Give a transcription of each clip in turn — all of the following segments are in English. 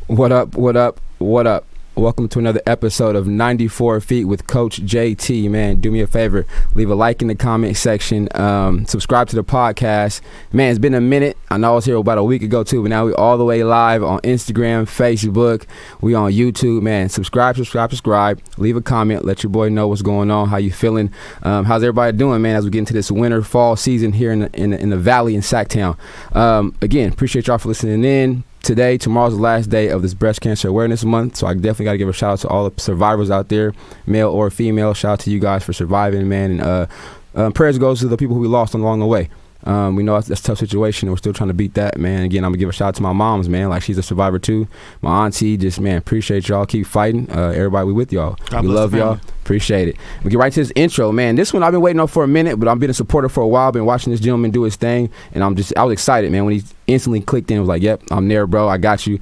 What up, what up, what up? Welcome to another episode of 94 Feet with Coach JT, man. Do me a favor, leave a like in the comment section, subscribe to the podcast. Man, it's been a minute. I know I was here about a week ago too, but now we all the way live on Instagram, Facebook, we on YouTube, man. Subscribe. Leave a comment, let your boy know what's going on, how you feeling, how's everybody doing, man, as we get into this winter, fall season here in the Valley in Sacktown. Again, appreciate y'all for listening in. Tomorrow's the last day of this Breast Cancer Awareness Month, so I definitely got to give a shout out to all the survivors out there, male or female. Shout out to you guys for surviving, man, and prayers goes to the people who we lost along the way. We know that's a tough situation, and we're still trying to beat that, man. Again, I'm going to give a shout out to my moms, man, like she's a survivor too. My auntie, just, man, appreciate y'all. Keep fighting. Everybody, we with y'all. God we love y'all. Appreciate it. We get right to this intro, man. This one I've been waiting on for a minute, but I've been a supporter for a while. Been watching this gentleman do his thing, and I was excited, man, when he instantly clicked in. Was like, yep, I'm there, bro. I got you.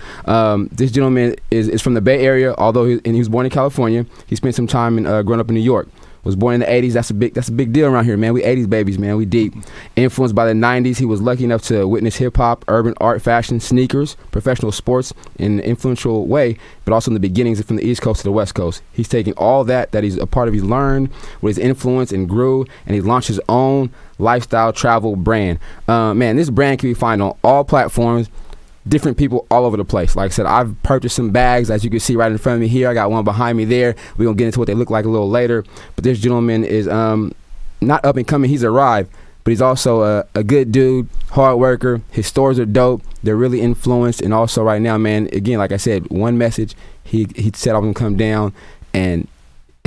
This gentleman is from the Bay Area, although he was born in California. He spent some time growing up in New York. Was born in the 80s. That's a big deal around here, man. We 80s babies, man. We deep. Influenced by the 90s, he was lucky enough to witness hip-hop, urban art, fashion, sneakers, professional sports in an influential way, but also in the beginnings from the East Coast to the West Coast. He's taking all that he's a part of, he's learned with his influence and grew, and he launched his own lifestyle travel brand. Man, this brand can be found on all platforms, different people all over the place. Like I said, I've purchased some bags, as you can see right in front of me here. I got one behind me there. We're going to get into what they look like a little later. But this gentleman is not up and coming. He's arrived, but he's also a good dude, hard worker. His stores are dope. They're really influenced. And also right now, man, again, like I said, one message, he said I'm going to come down, and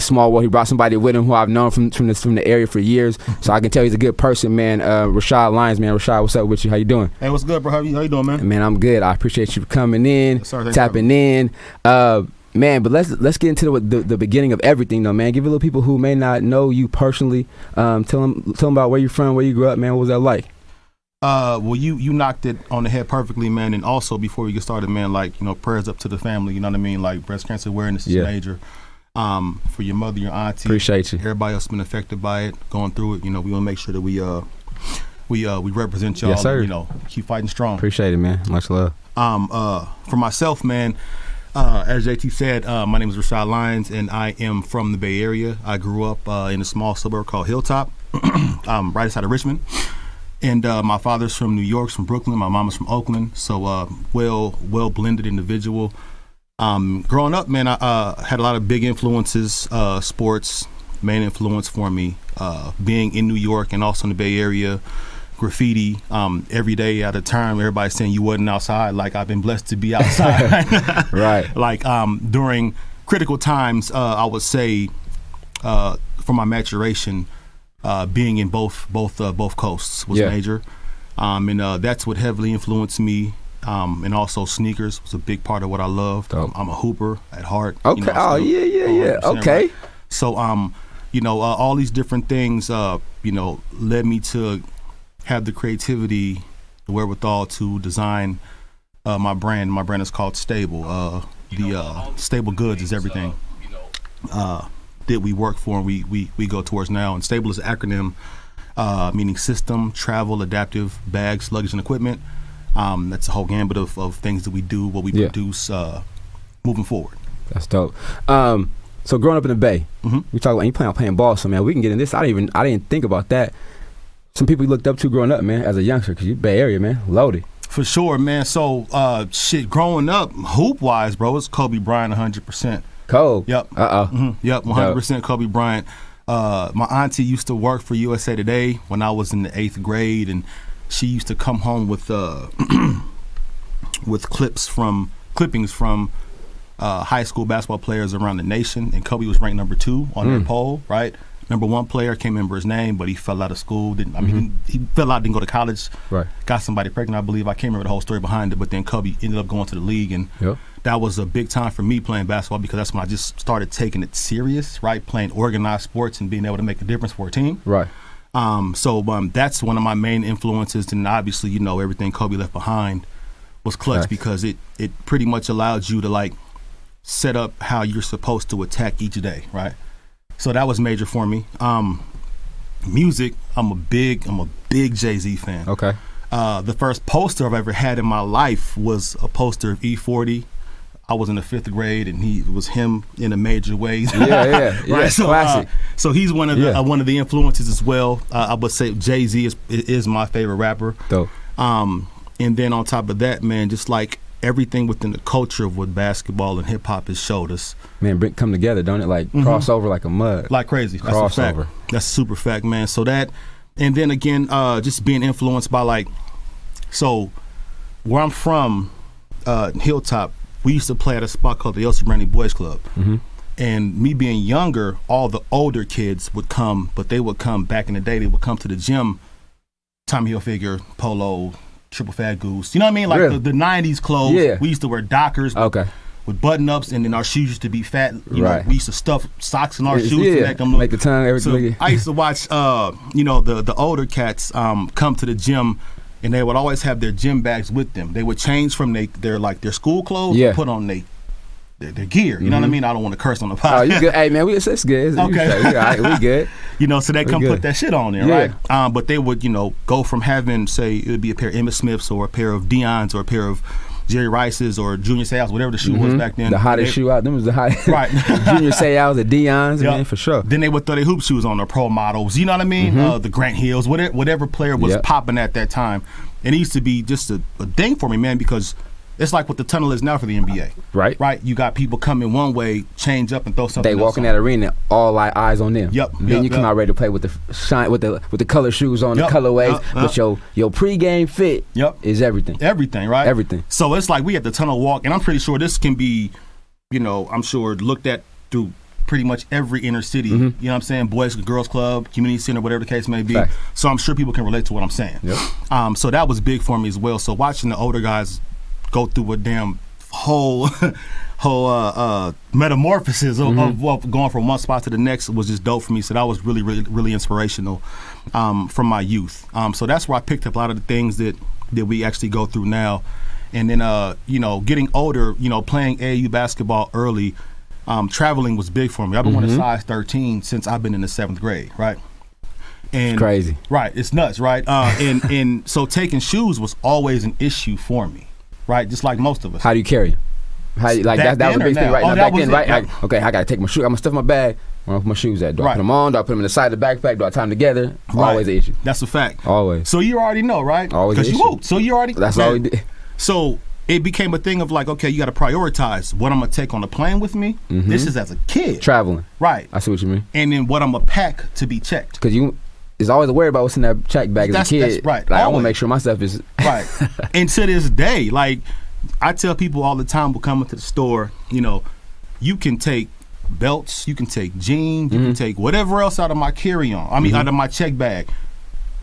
small world, he brought somebody with him who I've known from the area for years, so I can tell he's a good person, man. Rashad Lyons, man. Rashad, what's up with you? How you doing? Hey, what's good, bro? How you doing, man? Man, I'm good. I appreciate you coming in, Yes, sir. tapping in, man. But let's get into the beginning of everything, though, man. Give a little people who may not know you personally. Tell them about where you're from, where you grew up, man. What was that like? Well, you knocked it on the head perfectly, man. And also, before we get started, man, like, prayers up to the family. You know what I mean? Like, breast cancer awareness is major. For your mother, your auntie, Appreciate you. Everybody else been affected by it, going through it. We want to make sure that we represent y'all. Yes, sir. And, keep fighting strong. Appreciate it, man. Much love. For myself, man, as JT said, my name is Rashad Lyons, and I am from the Bay Area. I grew up in a small suburb called Hilltop, right outside of Richmond. And my father's from New York, from Brooklyn. My mama's from Oakland. So well blended individual. Growing up, man, I had a lot of big influences. Sports, main influence for me. Being in New York and also in the Bay Area, graffiti. Every day at a time, everybody's saying you wasn't outside. Like, I've been blessed to be outside. Right. Like, during critical times, I would say, for my maturation, being in both coasts was major. And that's what heavily influenced me. And also sneakers was a big part of what I loved. I'm a hooper at heart. Okay. Yeah. Okay. Right? So, all these different things, led me to have the creativity, the wherewithal to design my brand. My brand is called Stable. Stable Goods is everything that we work for and we go towards now. And Stable is an acronym meaning system, travel, adaptive, bags, luggage, and equipment. That's a whole gambit of things that we do, what we produce moving forward. That's dope. So growing up in the Bay, we talk about you playing ball, so man, we can get in this. I didn't think about that. Some people you looked up to growing up, man, as a youngster, because you Bay Area, man, loaded. For sure, man. So growing up, hoop wise, bro, it's Kobe Bryant 100%. Kobe. Yep. Yep, 100% Kobe Bryant. My auntie used to work for USA Today when I was in the 8th grade, and she used to come home with clippings from high school basketball players around the nation, and Kobe was ranked number 2 on their poll, right? Number 1 player, can't remember his name, but he fell out of school. He fell out, didn't go to college. Right. Got somebody pregnant, I believe. I can't remember the whole story behind it, but then Kobe ended up going to the league, and that was a big time for me playing basketball, because that's when I just started taking it serious, right? Playing organized sports and being able to make a difference for a team. Right. So that's one of my main influences, and obviously, everything Kobe left behind was clutch, because it pretty much allowed you to like set up how you're supposed to attack each day, right? So that was major for me. Music, I'm a big Jay-Z fan. Okay. The first poster I've ever had in my life was a poster of E40 I was in the 5th grade, and he was him in a major way. Yeah. Right. So, classic. So he's one of the influences as well. I would say Jay-Z is my favorite rapper. Dope. And then on top of that, man, just like everything within the culture of what basketball and hip hop has showed us. Man, come together, don't it? Like crossover like a mud. Like crazy. That's crossover. A fact. That's a super fact, man. So that, and then again, just being influenced by like, so where I'm from, Hilltop, we used to play at a spot called the Elsie Brandy Boys Club. And me being younger, all the older kids would come, but they would come back in the day, they would come to the gym, Tommy Hilfiger, Polo, Triple Fat Goose. You know what I mean? Like really? the 90s clothes. Yeah. We used to wear Dockers with button-ups, and then our shoes used to be fat. You know, we used to stuff socks in our shoes to make them look. Make the tongue, everything. So I used to watch, the older cats come to the gym, and they would always have their gym bags with them. They would change from their school clothes and put on their gear. You know what I mean? I don't want to curse on the podcast. Oh, you good? Hey, man, it's good. Okay. We good. So they come put that shit on there, right? But they would, go from having, say, it would be a pair of Emmitt Smiths or a pair of Dion's or a pair of Jerry Rice's or Junior Seau's, whatever the shoe was back then. The hottest shoe out. Them was the hottest. Right. Junior Seau's, the Dion's, man, for sure. Then they would throw their hoop shoes on, their pro models. You know what I mean? The Grant Hills, whatever player was popping at that time. And it used to be just a thing for me, man, because it's like what the tunnel is now for the NBA. Right. You got people coming one way, change up and throw something. They walk in that arena, all eyes on them. Then you come out ready to play with the shine, with the color shoes on, the colorways. But your pregame fit is everything. Everything, right? Everything. So it's like we have the tunnel walk, and I'm pretty sure this can be, I'm sure looked at through pretty much every inner city. You know what I'm saying? Boys, girls club, community center, whatever the case may be. Fact. So I'm sure people can relate to what I'm saying. So that was big for me as well. So watching the older guys go through a damn whole metamorphosis of going from one spot to the next was just dope for me. So that was really, really, really inspirational from my youth. So that's where I picked up a lot of the things that we actually go through now. And then, getting older, playing AAU basketball early, traveling was big for me. I've been wearing a size 13 since I've been in the 7th grade, right? And it's crazy. Right, it's nuts, right? And so taking shoes was always an issue for me. Right, just like most of us. How do you carry them? That was a big thing, right? Oh, back then, right? Okay, I gotta take my shoes. I'm gonna stuff my bag. Where I put my shoes at? Do I put them on? Do I put them in the side of the backpack? Do I tie them together? Always an issue. That's a fact. Always. So you already know, right? Always an issue. Because you hooped. So you already. That's all we did. So it became a thing of like, okay, you got to prioritize what I'm gonna take on the plane with me. This is as a kid. Traveling. Right. I see what you mean. And then what I'm gonna pack to be checked. Because is always worried about what's in that check bag as a kid. That's right. Like, I want to make sure my stuff is right. And to this day, like. I tell people all the time who come into the store, you can take belts, you can take jeans, you can take whatever else out of my carry-on. I mean, out of my check bag.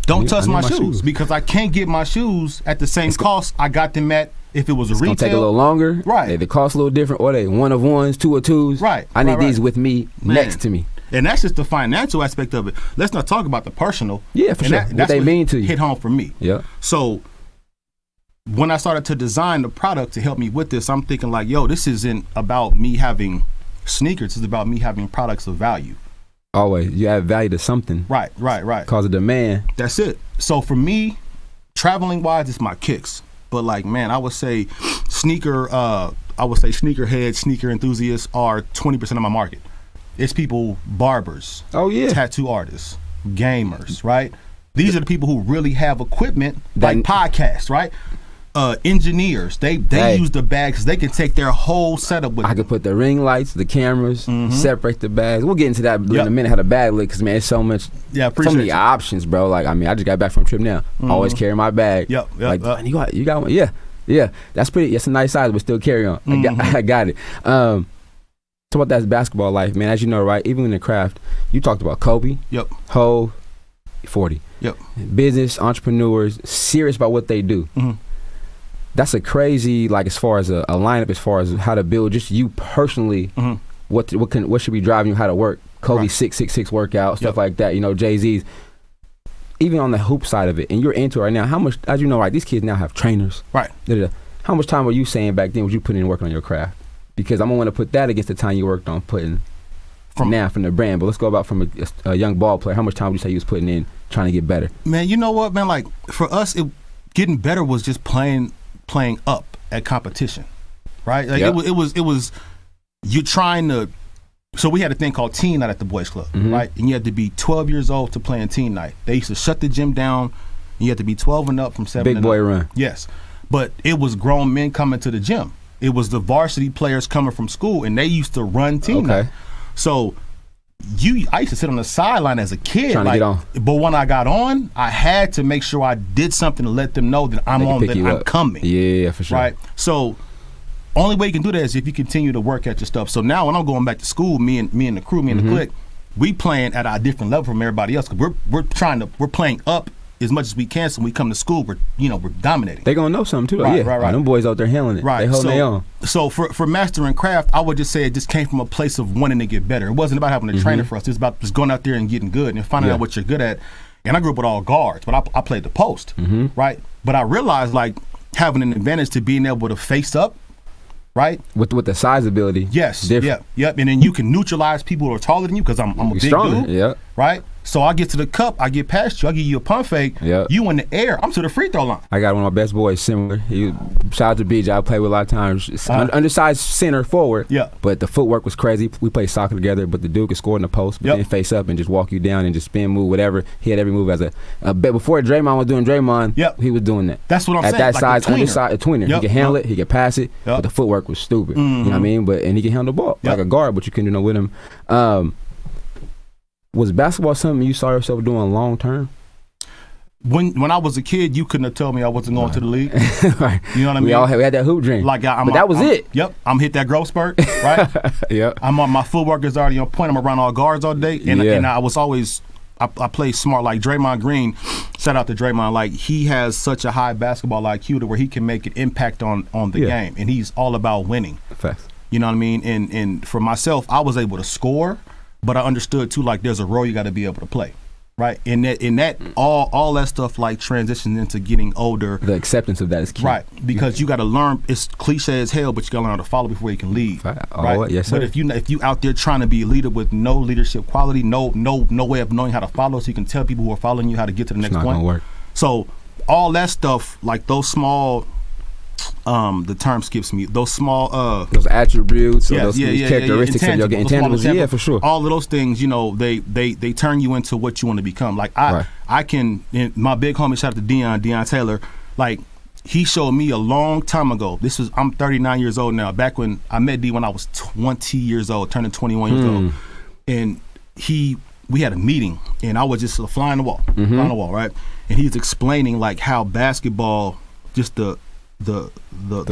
Don't touch my shoes because I can't get my shoes at the same cost I got them at if it was a retail. It's going to take a little longer. Right. They cost a little different, or they one of ones, two of twos. Right. I need these with me next to me. And that's just the financial aspect of it. Let's not talk about the personal. Yeah, for sure. That's what they mean to you. Hit home for me. Yeah. So when I started to design the product to help me with this, I'm thinking like, yo, this isn't about me having sneakers. It's about me having products of value. Always. You add value to something. Right. Cause a demand. That's it. So for me, traveling wise, it's my kicks. But like, man, I would say sneakerheads, sneaker enthusiasts are 20% of my market. It's people, barbers. Oh, yeah. Tattoo artists, gamers, right? These are the people who really have equipment, like podcasts, right? Engineers, they use the bags. They can take their whole setup with them. I could put the ring lights, the cameras, separate the bags. We'll get into that in a minute, how the bag look, because, man, it's so much, so many options, bro. Like, I mean, I just got back from a trip now. Always carry my bag. Like, you got one? Yeah. That's a nice size, but still carry on. I got it. Talk about that basketball life, man. As you know, right, even in the craft, you talked about Kobe, Ho, 40. Business, entrepreneurs, serious about what they do. That's a crazy, like, as far as a lineup, as far as how to build just you personally, what should be driving you, how to work. Kobe's 666 workout, stuff like that, Jay-Z's. Even on the hoop side of it, and you're into it right now, how much, as you know, right, these kids now have trainers. Right. How much time were you saying back then was you putting in working on your craft? Because I'm going to want to put that against the time you worked on putting from the brand. But let's go about from a young ball player. How much time would you say you was putting in trying to get better? Man, you know what, man? Like, for us, getting better was just playing up at competition. right? Like it was you trying to. So we had a thing called teen night at the boys club, right? And you had to be 12 years old to play in teen night. They used to shut the gym down. And you had to be 12 and up from 7 Big and boy up. run. Yes, but it was grown men coming to the gym. It was the varsity players coming from school, and they used to run teen night. So I used to sit on the sideline as a kid, trying to get on. But when I got on, I had to make sure I did something to let them know that I'm on, that I'm coming. Yeah, for sure. Right. So only way you can do that is if you continue to work at your stuff. So now when I'm going back to school, me and the crew, me and the clique, we playing at a different level from everybody else. Cause we're playing up as much as we can. So when we come to school, we're dominating. They gonna know something too. Right. Them boys out there handling it. Right. They holding their own. So for mastering craft, I would just say it just came from a place of wanting to get better. It wasn't about having a trainer for us. It was about just going out there and getting good and finding out what you're good at. And I grew up with all guards, but I played the post, right? But I realized like having an advantage to being able to face up, right? With the size ability. Yes. Yep. And then you can neutralize people who are taller than you because I'm a big stronger, dude. Right? So I get to the cup, I get past you, I give you a pump fake. You in the air, I'm to the free throw line. I got one of my best boys similar. Shout out to BJ. I played with a lot of times. Undersized center forward. But the footwork was crazy. We played soccer together, but the dude could score in the post, but then face up and just walk you down and just spin move, whatever. He had every move as a before Draymond was doing Draymond, he was doing that. That's what I'm saying. At that like size, undersized, a tweener. He could handle it, he could pass it, but the footwork was stupid. You know what I mean? And he could handle the ball like a guard, but you couldn't do no with him. Was basketball something you saw yourself doing long term? When I was a kid, you couldn't have told me I wasn't going to the league. Right. You know what I mean? We had that hoop dream. Like but that was it. Yep. I'm hit that growth spurt, right? I'm on my footwork is already on point. I'm around all guards all day, and I was always I play smart. Like Draymond Green, shout out to Draymond. Like he has such a high basketball IQ to where he can make an impact on the game, and he's all about winning. Facts. You know what I mean? And for myself, I was able to score. But I understood too, like there's a role you got to be able to play, right? And that all that stuff like transitions into getting older. The acceptance of that is key, right? Because you got to learn. It's cliche as hell, but you got to learn how to follow before you can lead, right? Yes, sir. But if you out there trying to be a leader with no leadership quality, no way of knowing how to follow, so you can tell people who are following you how to get to the next point. It's not gonna work. So all that stuff, like those small. The term skips me. Those small, those attributes, or those characteristics of your intangibles. For sure. All of those things, they turn you into what you want to become. Like I can. My big homie, shout out to Deion Taylor. Like he showed me a long time ago. I'm 39 years old now. Back when I met D when I was 20 years old, turning 21 years old, and we had a meeting, and I was just flying the wall, right? And he was explaining like how basketball, just the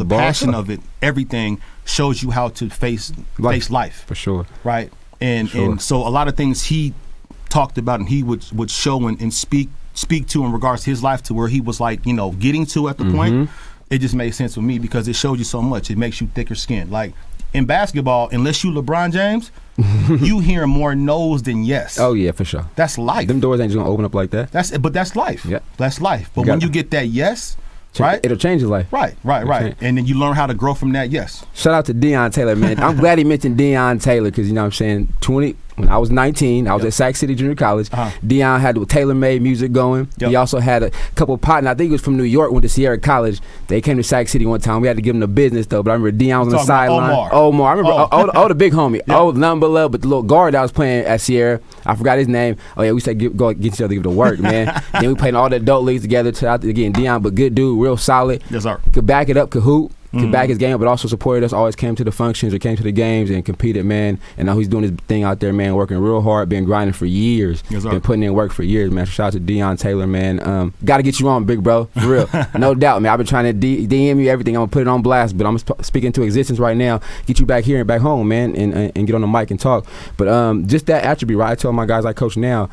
passion of it, everything shows you how to face life for sure, right? And so a lot of things he talked about and he would show and speak to in regards to his life, to where he was like getting to at the point. It just made sense with me because it shows you so much. It makes you thicker skinned. Like in basketball, unless you LeBron James, you hear more no's than yes. Oh yeah, for sure. That's life. Them doors ain't just gonna open up like that. But that's life. Yeah, that's life. But when you get that yes. Right, it'll change your life. Right. And then you learn how to grow from that. Yes. Shout out to Deion Taylor, man. I'm glad he mentioned Deion Taylor because you know what I'm saying. When I was 19, I was at Sac City Junior College. Deion had the tailor-made music going. He also had a couple of partners. I think he was from New York, went to Sierra College. They came to Sac City one time. We had to give him the business though. But I remember Deion was on the sideline. Omar. I remember the big homie. Nothing but love. But the little guard that was playing at Sierra, I forgot his name. Oh yeah, we said go get each other to work, man. Then we played all the adult leagues together. Again, Deion, but good dude, real solid. Yes, sir. Could back it up, could hoop. Could back his game, but also supported us, always came to the functions or came to the games and competed, man. And now he's doing his thing out there, man, working real hard, been grinding for years, been putting in work for years, man. Shout out to Deion Taylor, man. Got to get you on, big bro, for real. No doubt, man. I've been trying to DM you everything. I'm going to put it on blast, but I'm speaking to existence right now. Get you back here and back home, man, and get on the mic and talk. But just that attribute, right? I tell my guys I coach now,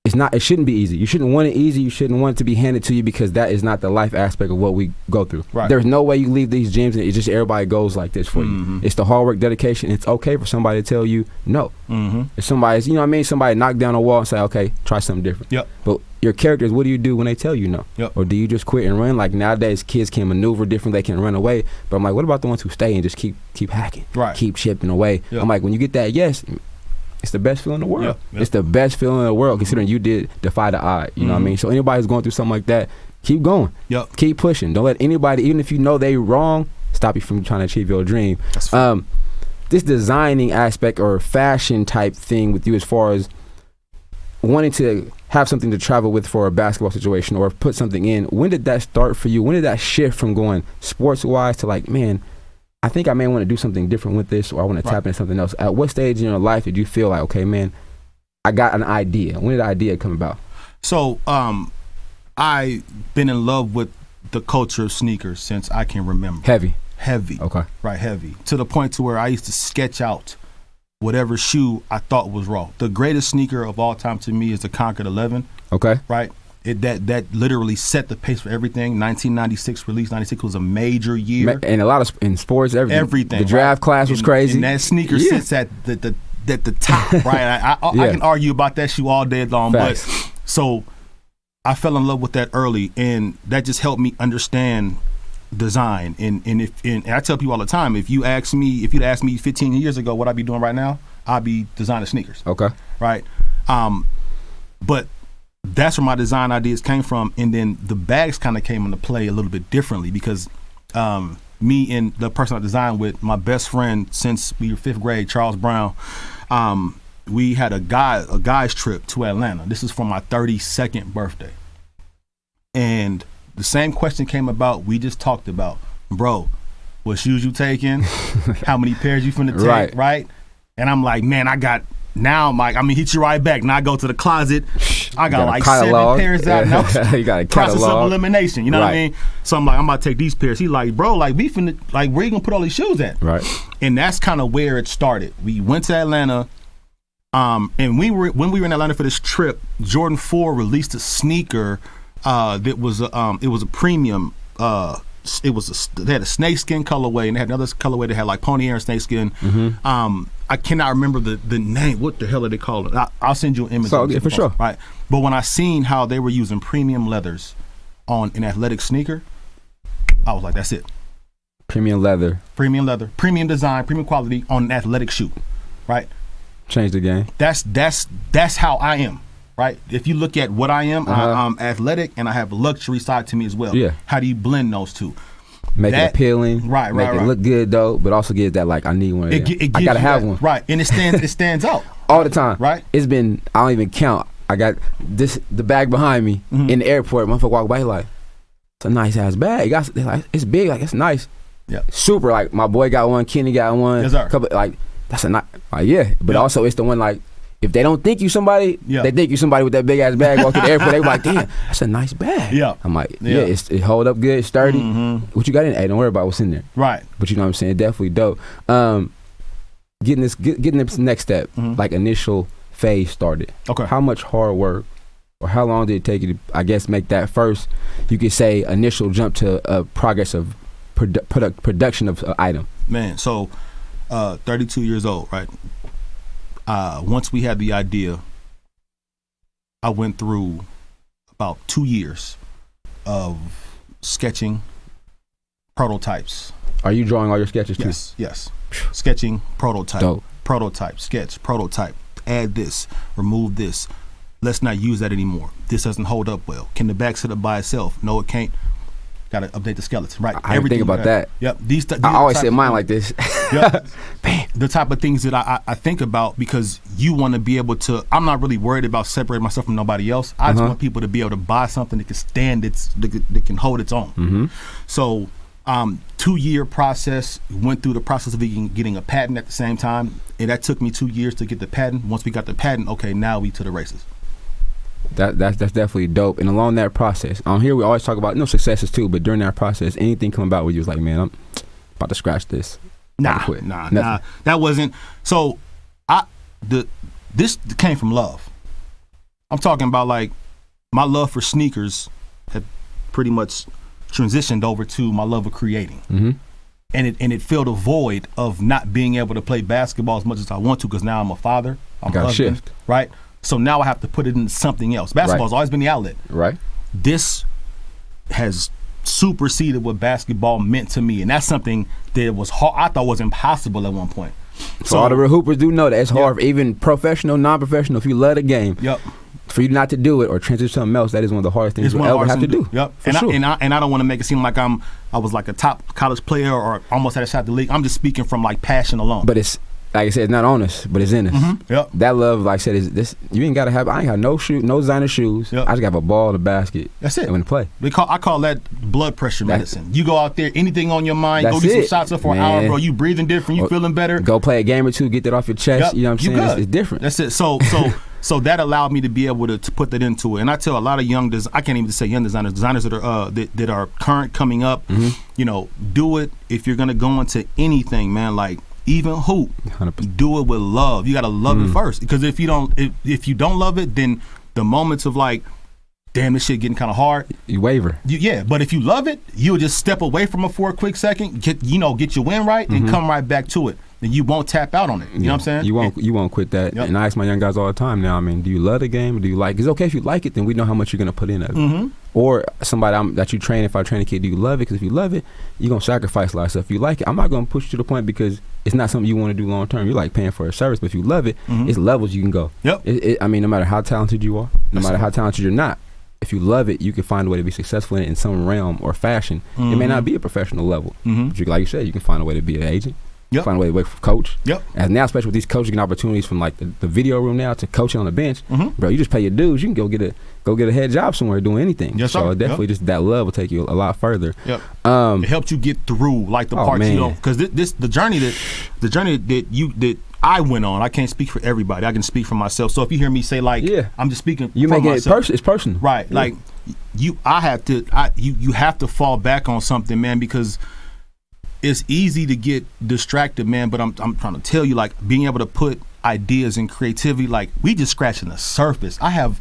it shouldn't be easy. You shouldn't want it easy. You shouldn't want it to be handed to you because that is not the life aspect of what we go through. Right. There's no way you leave these gyms and it's just everybody goes like this for you. It's the hard work, dedication. It's okay for somebody to tell you no. If somebody's, you know what I mean, somebody knock down a wall and say, okay, try something different. But your characters, what do you do when they tell you no? Or do you just quit and run? Like nowadays, kids can maneuver different. They can run away. But I'm like, what about the ones who stay and just keep hacking, keep chipping away? I'm like, when you get that yes, it's the best feeling in the world. It's the best feeling in the world considering you did defy the odd. You know what I mean? So anybody who's going through something like that, keep going. Keep pushing. Don't let anybody, even if you know they wrong, stop you from trying to achieve your dream. That's fine. This designing aspect or fashion type thing with you, as far as wanting to have something to travel with for a basketball situation or put something in, when did that start for you? When did that shift from going sports wise to like, man, I think I may want to do something different with this, or I want to tap into something else? At what stage in your life did you feel like, okay, man, I got an idea? When did the idea come about? So I've been in love with the culture of sneakers since I can remember. Heavy. Okay. Right, heavy. To the point to where I used to sketch out whatever shoe I thought was raw. The greatest sneaker of all time to me is the Concord 11. Okay. Right? That literally set the pace for everything. 1996 release. 96 was a major year. And a lot of in sports, everything. The draft class was crazy. And that sneaker sits at the top, right? I can argue about that shoe all day long. Facts. But so I fell in love with that early, and that just helped me understand design. And I tell people all the time, if you'd asked me 15 years ago what I'd be doing right now, I'd be designing sneakers. Okay. Right. But that's where my design ideas came from, and then the bags kind of came into play a little bit differently because me and the person I designed with, my best friend since we were 5th grade, Charles Brown, we had a guy's trip to Atlanta. This is for my 32nd birthday. And the same question came about we just talked about. Bro, what shoes you taking? How many pairs you finna take, right? And I'm like, man, hit you right back. Now I go to the closet. I got like catalog. 7 pairs out. Now you got a process catalog. of elimination. You know what I mean? So I'm like, I'm about to take these pairs. He like, bro, like we finna, like where you gonna put all these shoes at? Right. And that's kind of where it started. We went to Atlanta. And when we were in Atlanta for this trip, Jordan 4 released a sneaker that was it was a premium. They had a snakeskin colorway, and they had another colorway that had like pony hair and snakeskin. Mm-hmm. I cannot remember the name. What the hell are they called? I'll send you an image. So, for sure. Right. But when I seen how they were using premium leathers on an athletic sneaker, I was like, that's it. Premium leather, premium design, premium quality on an athletic shoe. Right. Change the game. That's how I am. Right. If you look at what I am, I'm athletic and I have a luxury side to me as well. Yeah. How do you blend those two? Make it appealing. Right. Make it look good though, but also give that like I need one. I gotta have one. Right. And it stands out. All the time. Right. It's been, I don't even count. I got the bag behind me in the airport. Motherfucker walk by like, it's a nice ass bag. It's big, like it's nice. Yeah. Super. Like my boy got one, Kenny got one. Yes, sir. Couple, like that's a nice. Like, but also it's the one like. If they don't think you somebody, they think you somebody with that big ass bag walk to the airport. They be like, damn, that's a nice bag. Yeah. I'm like, it hold up good, sturdy. Mm-hmm. What you got in it? Hey, don't worry about what's in there. Right. But you know what I'm saying? Definitely dope. Getting this next step, like initial phase started. Okay. How much hard work or how long did it take you to, I guess, make that first, you could say, initial jump to progress of production of an item? Man, so 32 years old, right? Once we had the idea, I went through about 2 years of sketching prototypes. Are you drawing all your sketches too? Yes. Sketching, prototype, dope. Prototype, sketch, prototype. Add this, remove this. Let's not use that anymore. This doesn't hold up well. Can the back sit up by itself? No, it can't. Got to update the skeleton, right? I think about that. Yep. I always say mine like this. Yep. Bam. The type of things that I think about, because you want to be able to. I'm not really worried about separating myself from nobody else. I just want people to be able to buy something that can stand that can hold its own. Mm-hmm. So, 2-year process. Went through the process of getting a patent at the same time, and that took me 2 years to get the patent. Once we got the patent, okay, now we to the races. That's definitely dope. And along that process, on here we always talk about successes too, but during that process, anything come about where you was like, man, I'm about to scratch this. Nah. That wasn't. So this came from love. I'm talking about like my love for sneakers had pretty much transitioned over to my love of creating. Mm-hmm. And it filled a void of not being able to play basketball as much as I want to, because now I'm a father. I'm a husband, shift. Right? So now I have to put it into something else. Basketball's always been the outlet. Right. This has superseded what basketball meant to me, and that's something that was hard. I thought was impossible at one point. So all the real hoopers do know that it's hard, even professional, non-professional. If you love the game, for you not to do it or transition to something else, that is one of the hardest things you'll ever have to do. Yep. For sure. And I don't want to make it seem like I was like a top college player or almost had a shot at the league. I'm just speaking from like passion alone. But it's, like I said, it's not on us, but it's in us. Yep. That love, like I said, is this. You ain't gotta have. I ain't got no designer shoes. Yep. I just got a ball and a basket. That's it. And when to play. I call that blood pressure medicine. You go out there, anything on your mind, go do some shots up for an hour, bro. You breathing different, you feeling better. Go play a game or two, get that off your chest. Yep. You know what I'm saying? It's different. That's it. So that allowed me to be able to put that into it. And I tell a lot of I can't even say young designers that are current coming up, you know, do it if you're gonna go into anything, man. Like even hoop, 100%. Do it with love. You gotta love it first, because if you don't love it, then the moments of like, damn, this shit getting kind of hard, you waver. But if you love it, you'll just step away from it for a quick second, get your win right, and come right back to it. And you won't tap out on it. You know what I'm saying? You won't quit that. Yep. And I ask my young guys all the time now, I mean, do you love the game or do you like it? It's okay if you like it, then we know how much you're going to put in it. Or somebody that you train, if I train a kid, do you love it? Because if you love it, you're going to sacrifice a lot of stuff. If you like it, I'm not going to push you to the point because it's not something you want to do long term. You're like paying for a service, but if you love it, it's levels you can go. Yep. I mean, no matter how talented you are, no matter how talented you're not, if you love it, you can find a way to be successful in some realm or fashion. It may not be a professional level, but like you said, you can find a way to be an agent. Find a way to work for coach. And now, especially with these coaches getting opportunities from like the video room now to coaching on the bench, bro, you just pay your dues. You can go get a head job somewhere doing anything. Yes, so definitely just that love will take you a lot further. It helps you get through like the parts you don't, because the journey that I went on. I can't speak for everybody. I can speak for myself. So if you hear me say like, I'm just speaking. You for make myself. It's personal, right? Yeah. Like you have to fall back on something, man, because it's easy to get distracted, man. But I'm trying to tell you, like, being able to put ideas and creativity, like, we just scratching the surface. I have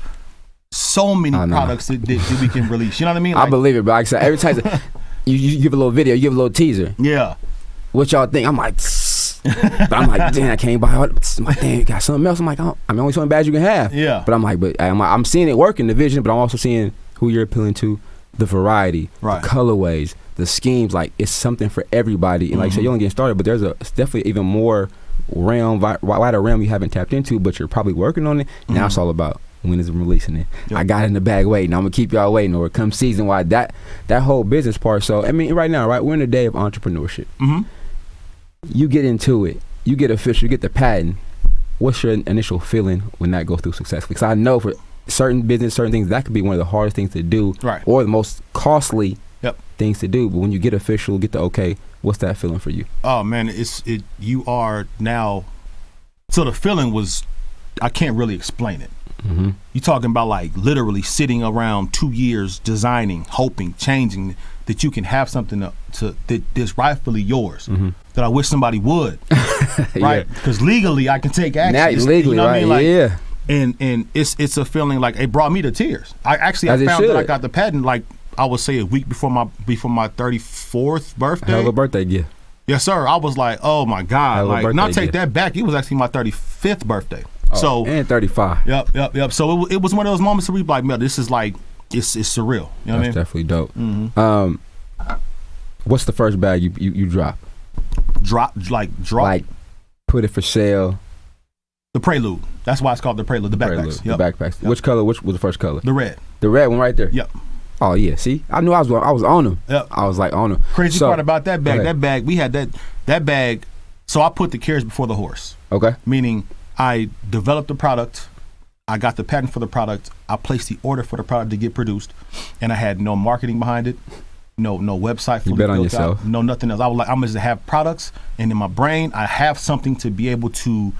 so many products that we can release. You know what I mean? Like, I believe it, but like I said, every time you give a little video, you give a little teaser. Yeah. What y'all think? I'm like, but I'm like, damn, I can't buy it. I'm like, damn, you got something else. I'm like, only something bad you can have. Yeah. But I'm like, I'm seeing it work in the vision, but I'm also seeing who you're appealing to, the variety, the colorways, the schemes. Like, it's something for everybody. And like you said, you're only getting started, but it's definitely even more wider realm you haven't tapped into, but you're probably working on it. Now it's all about when is releasing it. I got it in the bag waiting. I'm gonna keep y'all waiting, or come season wide. That whole business part. So I mean, right now, we're in a day of entrepreneurship. You get into it, you get official, you get the patent. What's your initial feeling when that goes through successfully? Because I know for certain business, certain things, that could be one of the hardest things to do, or the most costly things to do. But when you get official, get the okay, what's that feeling for you? Oh man, you are now. So the feeling was, I can't really explain it. You talking about like literally sitting around 2 years designing, hoping, changing, that you can have something that's rightfully yours. That I wish somebody would, right? Because legally I can take action. Now legally, you know what I mean? Like, yeah. And it's a feeling like it brought me to tears. I found that I got the patent like I would say a week before my 34th birthday. Hell of a birthday gift. Yes, sir. I was like, oh my God. Like, not take that back. It was actually my 35th birthday. And 35. Yep. So it was one of those moments where we like, man, this is like, it's surreal. You know what I mean? That's definitely dope. What's the first bag you drop? Drop. Like, put it for sale. The Prelude. That's why it's called the Prelude. The backpacks. The backpacks. Yep. Which color? Which was the first color? The red. The red one right there. Yep. Oh yeah. See, I knew I was on them. Yep. I was like on them. Crazy part about that bag. That bag, we had that bag. So I put the carriage before the horse. Okay. Meaning I developed the product. I got the patent for the product. I placed the order for the product to get produced, and I had no marketing behind it. No website. You bet on yourself. Out, no nothing else. I was like, I'm gonna have products, and in my brain, I have something to be able to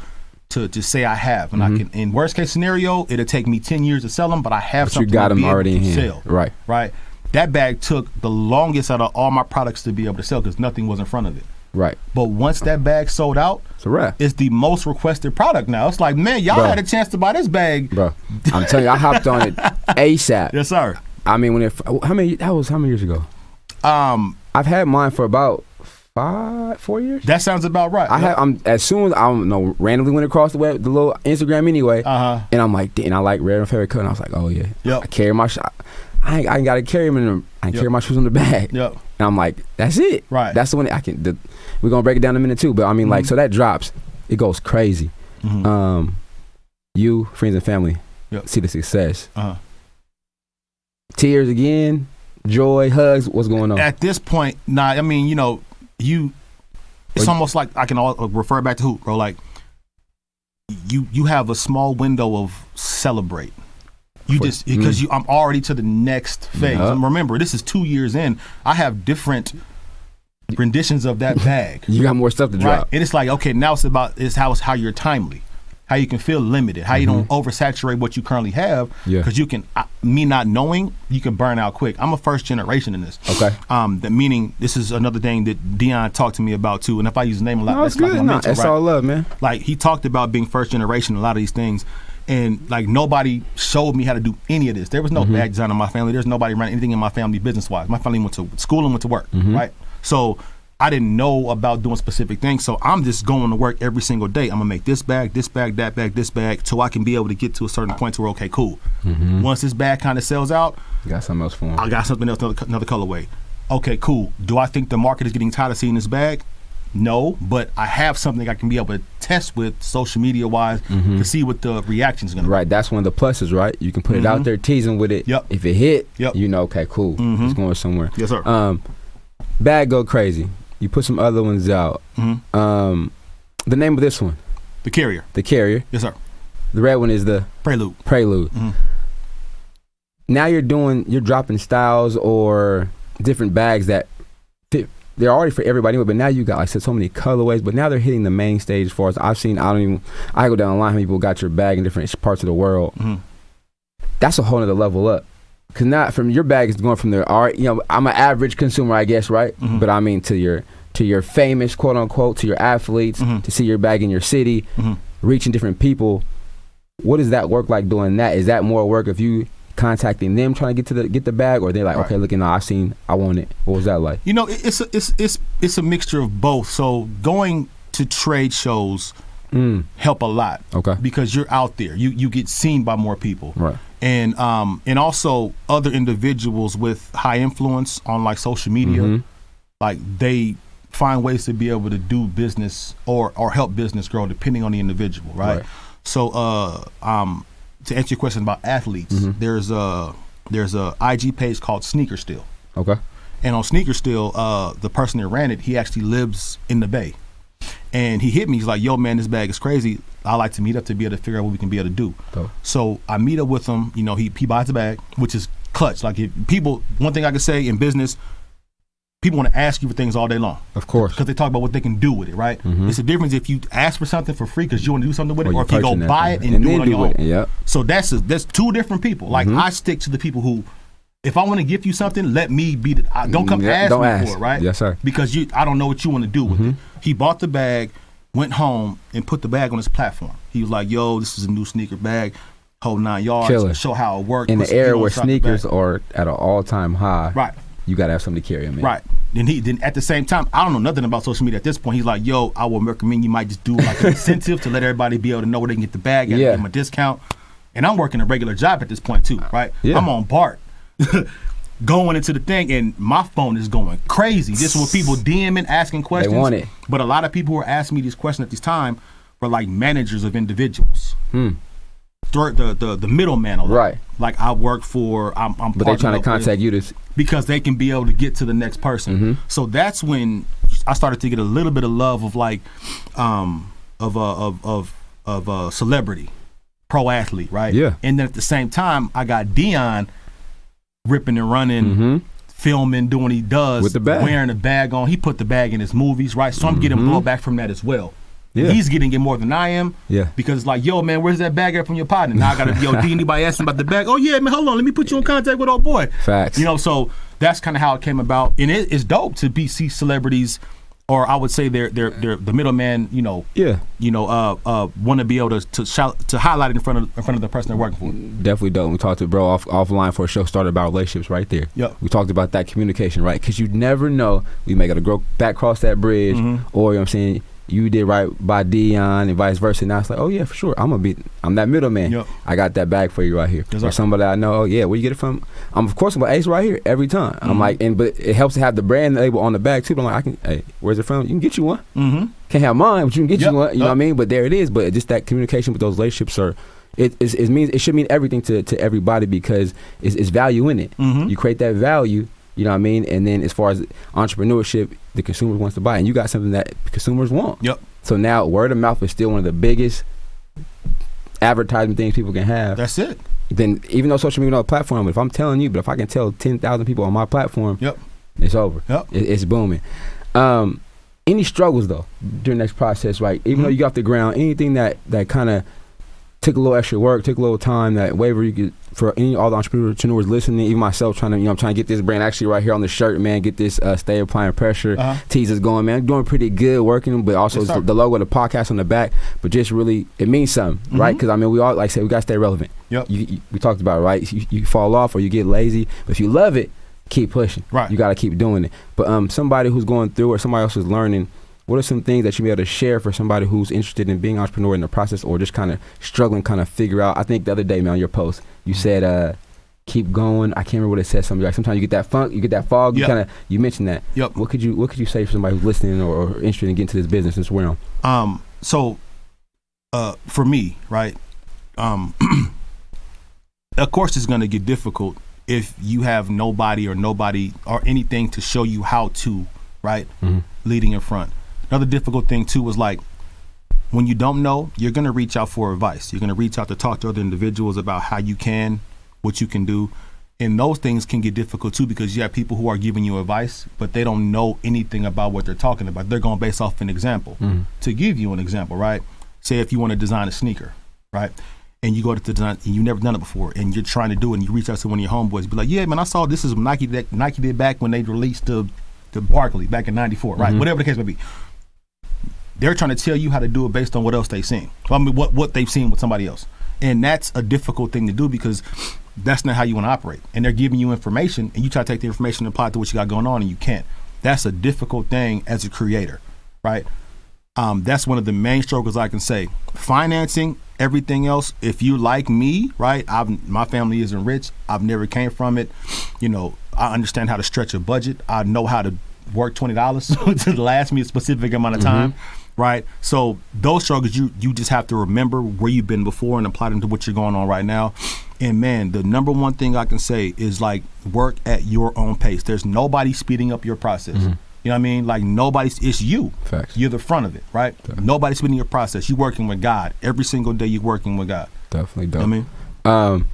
say I have, and I can. In worst case scenario, it'll take me 10 years to sell them, but I have something you got to them be already able to in hand. sell. Right. That bag took the longest out of all my products to be able to sell because nothing was in front of it. Right. But once that bag sold out, it's a wrap. It's the most requested product now. It's like, man, y'all had a chance to buy this bag. Bro, I'm telling you, I hopped on it ASAP. Yes, sir. I mean, how many years ago? I've had mine for about 4 years. That sounds about right. I'm as soon as I don't know, randomly went across the web, the little Instagram anyway, and I'm like, and I like red and favorite cut, and I was like, oh yeah, I carry my shot. I ain't gotta carry them in them. I carry my shoes in the bag. Yep. And I'm like, that's it. Right. That's the one I can. We're gonna break it down in a minute too, but I mean, like, so that drops, it goes crazy. You, friends and family, see the success. Uh-huh. Tears again, joy, hugs. What's going on? At this point, I mean, it's almost like I can refer back to Hoop, bro. Like you have a small window of celebrate. Because I'm already to the next phase. And remember, this is 2 years in. I have different renditions of that bag. You got more stuff to drop. And it's like, okay, now it's how you're timely, how you can feel limited, how you don't oversaturate what you currently have. Because you can, me not knowing, you can burn out quick. I'm a first generation in this. Okay. Meaning this is another thing that Dion talked to me about too. And if I use his name a lot, that's good. That's all love, man. Like he talked about being first generation, a lot of these things. And like nobody showed me how to do any of this. There was no bag design in my family. There's nobody running anything in my family business wise. My family went to school and went to work, right? So I didn't know about doing specific things. So I'm just going to work every single day. I'm gonna make this bag, that bag, this bag, so I can be able to get to a certain point to where, okay, cool. Once this bag kind of sells out, you got something else for him. I got something else, another colorway. Okay, cool. Do I think the market is getting tired of seeing this bag? No, but I have something I can be able to test with social media wise to see what the reaction is going to be. Right, that's one of the pluses, right? You can put it out there, teasing with it. Yep. If it hit, you know, okay, cool, it's going somewhere. Yes, sir. Bag go crazy. You put some other ones out. The name of this one? The Carrier. The Carrier. Yes, sir. The red one is the Prelude. Now you're dropping styles or different bags that fit. They're already for everybody, but now you got, like I said, so many colorways, but now they're hitting the main stage as far as I've seen. I go down the line, how people got your bag in different parts of the world. That's a whole nother level up. Because not from your bag is going from the art, I'm an average consumer, I guess, right? But I mean to your famous, quote unquote, to your athletes, to see your bag in your city, reaching different people. What does that work like doing that? Is that more work if you contacting them trying to get the bag, or they're like, okay, look, I want it? What was that like? It's a mixture of both. So going to trade shows help a lot. Okay. Because you're out there. You get seen by more people. Right. And also other individuals with high influence on like social media, like they find ways to be able to do business or help business grow depending on the individual, right? So to answer your question about athletes, there's a IG page called Sneaker Still. Okay. And on Sneaker Still, the person that ran it, he actually lives in the Bay. And he hit me. He's like, yo, man, this bag is crazy. I like to meet up to be able to figure out what we can be able to do. Oh. So I meet up with him. He buys the bag, which is clutch. Like one thing I can say in business, people want to ask you for things all day long. Of course. Because they talk about what they can do with it, right? It's a difference if you ask for something for free because you want to do something with it, or if you go buy it and do it on your own. Yep. So that's two different people. Like I stick to the people who, if I want to give you something, let me be don't come ask me for it, right? Yes, sir. Because I don't know what you want to do with it. He bought the bag, went home, and put the bag on his platform. He was like, yo, this is a new sneaker bag, hold 9 yards, Killer. Show how it works. In the era where sneakers are at an all-time high, right? You got to have something to carry them in. Right. Then at the same time, I don't know nothing about social media at this point. He's like, yo, I would recommend you might just do like an incentive to let everybody be able to know where they can get the bag and give them a discount. And I'm working a regular job at this point too, right? Yeah. I'm on BART. Going into the thing, and my phone is going crazy. This is what people DMing, asking questions. They want it. But a lot of people who are asking me these questions at this time were like managers of individuals. The middleman a lot. Right. Like I work for, I'm but they're trying to contact you because they can be able to get to the next person. So that's when I started to get a little bit of love of like of a celebrity, pro athlete, right? Yeah. And then at the same time, I got Dion ripping and running, filming, doing what he does, with the bag, wearing a bag on. He put the bag in his movies, right? So I'm getting blowback from that as well. Yeah. He's getting it more than I am. Yeah. Because it's like, yo, man, where's that bag at from your partner? Now I gotta, yo, D, anybody asking about the bag? Oh yeah, man, hold on, let me put you in contact with old boy. Facts. So that's kind of how it came about, and it's dope to see celebrities, or I would say they're the middleman. Want to be able to highlight it in front of the person they're working for. Definitely dope. We talked to bro offline for a show started about relationships right there. Yep. We talked about that communication, right? Because you never know, we may got to go back across that bridge, or you know what I'm saying, you did right by Dion and vice versa. Now it's like, oh yeah, for sure, I'm that middleman. Yep. I got that bag for you right here. Or somebody I know, oh yeah, where you get it from? I'm Ace right here every time. I'm like, but it helps to have the brand label on the bag too. But I'm like, hey, where's it from? You can get you one. Can't have mine, but you can get you one. You know what I mean? But there it is. But just that communication with those relationships are it means it should mean everything to everybody because it's value in it. You create that value, you know what I mean? And then as far as entrepreneurship, the consumer wants to buy, and you got something that consumers want. Yep. So now word of mouth is still one of the biggest advertising things people can have. That's it. Then even though social media is a platform, if I'm telling you, but if I can tell 10,000 people on my platform, yep, it's over. Yep. It's booming. Any struggles though during this process, right? Even though you got off the ground, anything that kind of took a little extra work, took a little time, that waiver you could, for all the entrepreneurs listening, even myself trying to, I'm trying to get this brand actually right here on the shirt, man, get this stay applying pressure teasers going, man. I'm doing pretty good working, but also it's the logo of the podcast on the back, but just really, it means something, right? Because I mean, we all, like I said, we got to stay relevant. Yep. We talked about it, right? You fall off or you get lazy, but if you love it, keep pushing. Right. You got to keep doing it. But somebody who's going through or somebody else is learning, what are some things that you be able to share for somebody who's interested in being an entrepreneur in the process or just kind of struggling, kind of figure out? I think the other day, man, on your post, you said, keep going. I can't remember what it said. Something like sometimes you get that funk, you get that fog. Yep. You mentioned that. Yep. What could you say for somebody who's listening or interested in getting into this business and swear on? So, for me, right, of course it's going to get difficult if you have nobody or anything to show you how to, right, leading in front. Another difficult thing too is like when you don't know, you're going to reach out for advice. You're going to reach out to talk to other individuals about how you can, what you can do. And those things can get difficult too because you have people who are giving you advice, but they don't know anything about what they're talking about. They're going to base off an example. To give you an example, right? Say if you want to design a sneaker, right? And you go to design and you've never done it before and you're trying to do it and you reach out to one of your homeboys, be like, yeah, man, I saw this is Nike did back when they released the Barkley back in 94, right? Whatever the case may be. They're trying to tell you how to do it based on what else they've seen. I mean, what they've seen with somebody else. And that's a difficult thing to do because that's not how you want to operate. And they're giving you information and you try to take the information and apply it to what you got going on and you can't. That's a difficult thing as a creator, right? That's one of the main struggles I can say. Financing, everything else, if you like me, right? My family isn't rich. I've never came from it. You know, I understand how to stretch a budget. I know how to work $20 to last me a specific amount of time. Right, so those struggles you just have to remember where you've been before and apply them to what you're going on right now. And man, the number one thing I can say is like work at your own pace. There's nobody speeding up your process. You know what I mean? Like it's you. Facts. You're the front of it, right? Nobody's speeding your process. You're working with God every single day. You're working with God. Definitely dope. You know what I mean,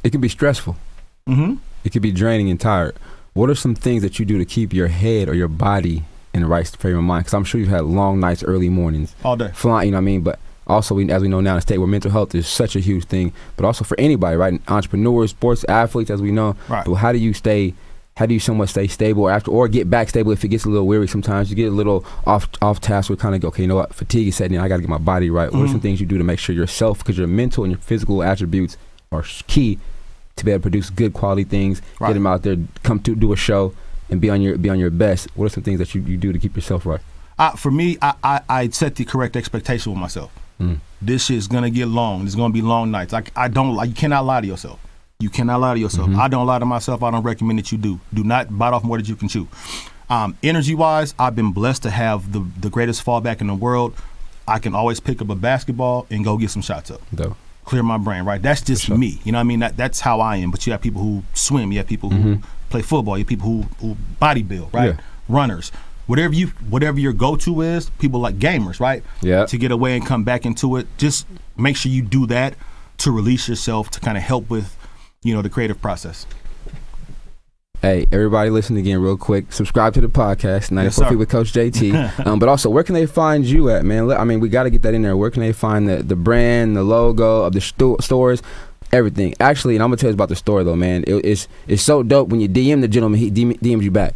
it can be stressful. It can be draining and tired. What are some things that you do to keep your head or your body in the right frame of mind? Because I'm sure you've had long nights, early mornings, all day flying. You know what I mean? But also, as we know now in the state where mental health is such a huge thing, but also for anybody, right? Entrepreneurs, sports athletes, as we know. Right. But how do you somewhat stay stable or get back stable if it gets a little weary? Sometimes you get a little off task or kind of go, okay, you know what? Fatigue is setting in. I got to get my body right. What are some things you do to make sure yourself, because your mental and your physical attributes are key to be able to produce good quality things, get them out there, come to do a show, and be on your best? What are some things that you do to keep yourself right? For me, I set the correct expectation with myself. This shit's gonna get long. There's gonna be long nights. You cannot lie to yourself. You cannot lie to yourself. I don't lie to myself. I don't recommend that you do. Do not bite off more than you can chew. Energy wise, I've been blessed to have the greatest fallback in the world. I can always pick up a basketball and go get some shots up. Dope. Clear my brain, right? That's just me. You know what I mean? That's how I am. But you have people who swim. You have people who play football. You have people who body build, right? Yeah. Runners. Whatever your go-to is, people like gamers, right? Yeah. To get away and come back into it, just make sure you do that to release yourself, to kind of help with, the creative process. Hey, everybody listen again real quick. Subscribe to the podcast, 94 Feet with Coach JT. But also, where can they find you at, man? I mean, we got to get that in there. Where can they find the brand, the logo of the stores, everything? Actually, and I'm going to tell you about the store, though, man. It's so dope when you DM the gentleman, he DMs you back.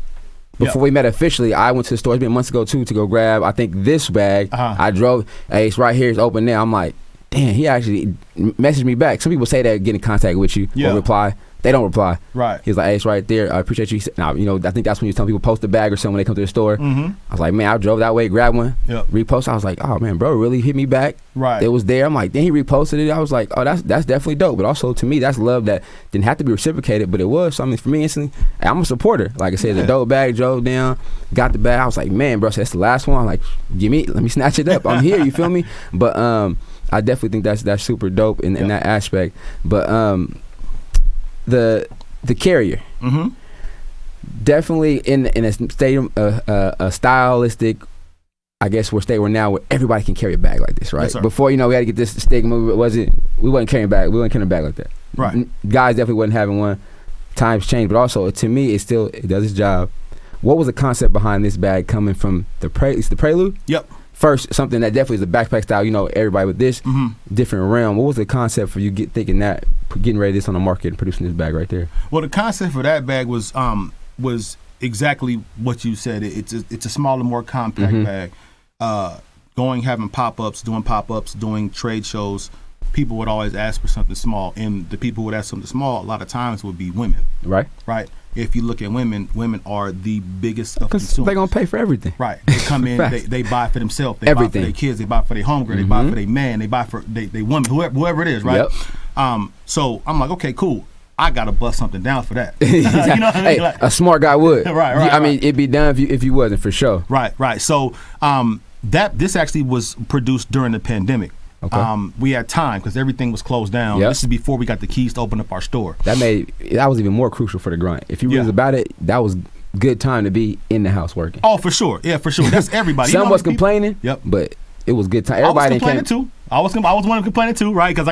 Before we met officially, I went to the store, it's been months ago, too, to go grab, I think, this bag. I drove, hey, it's right here, it's open now. I'm like, damn, he actually messaged me back. Some people say that, get in contact with you or reply. They don't reply. Right. He's like, hey, it's right there. I appreciate you. Now, I think that's when you tell people post a bag or something when they come to the store. I was like, man, I drove that way, grabbed one, repost. I was like, oh, man, bro, really hit me back. Right. It was there. I'm like, then he reposted it. I was like, oh, that's definitely dope. But also, to me, that's love that didn't have to be reciprocated, but it was. So, I mean, for me, instantly, I'm a supporter. Like I said, the dope bag, drove down, got the bag. I was like, man, bro, so that's the last one. I'm like, let me snatch it up. I'm here, you feel me? But I definitely think that's super dope in that aspect. But the carrier, definitely in a stadium, a stylistic, I guess we're now where everybody can carry a bag like this, right? Yes, before, we had to get this stigma. We wasn't carrying a bag. We wasn't carrying a bag like that. Right. Guys definitely wasn't having one. Times changed, but also to me, it does its job. What was the concept behind this bag coming from the Prelude? Yep. First, something that definitely is a backpack style. Everybody with this different realm. What was the concept for you getting ready this on the market and producing this bag right there? Well, the concept for that bag was exactly what you said. It's a smaller, more compact bag. Having pop-ups, doing trade shows. People would always ask for something small, and the people who would ask something small a lot of times would be women. Right. If you look at women are the biggest of consumers. They're gonna pay for everything. Right. They come in, they buy for themselves, they buy for their kids, they buy for their homegirl, they buy for their man, they buy for they woman, whoever it is, right? Yep. So I'm like, okay, cool. I gotta bust something down for that. You know what I mean? Hey, a smart guy would. Right. I mean, it'd be done if you wasn't, for sure. Right. So this actually was produced during the pandemic. Okay. We had time because everything was closed down. Yep. This is before we got the keys to open up our store. That was even more crucial for the grind. If you was about it, that was good time to be in the house working. Oh, for sure. Yeah, for sure. That's everybody. Some was complaining. Yep. But it was good time. Everybody I was complaining too. I was one of complaining too, right? Because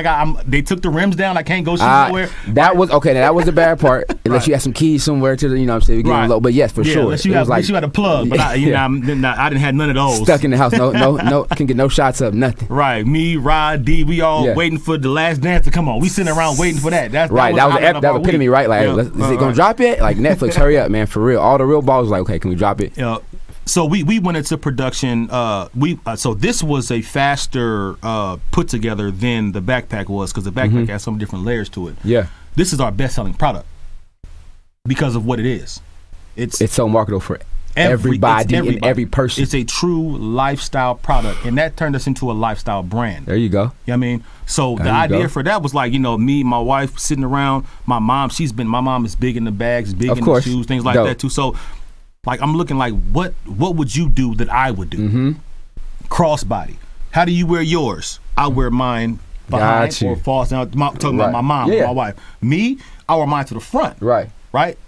they took the rims down. I can't go somewhere. That was okay. Now that was the bad part. Unless you had some keys somewhere to the, what I'm saying, we getting low. But yes, for sure. Unless you had a plug. But I didn't have none of those. Stuck in the house. No, can get no shots up. Nothing. Right. Me, Rod, D, we all waiting for the last dance to come on. We sitting around waiting for that. That was epitome, right? Like, is it gonna drop it? Like Netflix, hurry up, man, for real. All the real balls was like, okay, can we drop it? Yeah. So we went into production. So this was a faster put together than the backpack was, because the backpack has some different layers to it. Yeah. This is our best selling product because of what it is. It's so marketable for everybody and every person. It's a true lifestyle product, and that turned us into a lifestyle brand. There you go. You know what I mean? So the idea for that was like, me, my wife sitting around, my mom is big in the bags, big in the shoes, things like that too. So like, I'm looking like, what would you do that I would do? Crossbody. How do you wear yours? I wear mine behind or falls down. Talking about my mom, my wife. Me, I wear mine to the front. Right.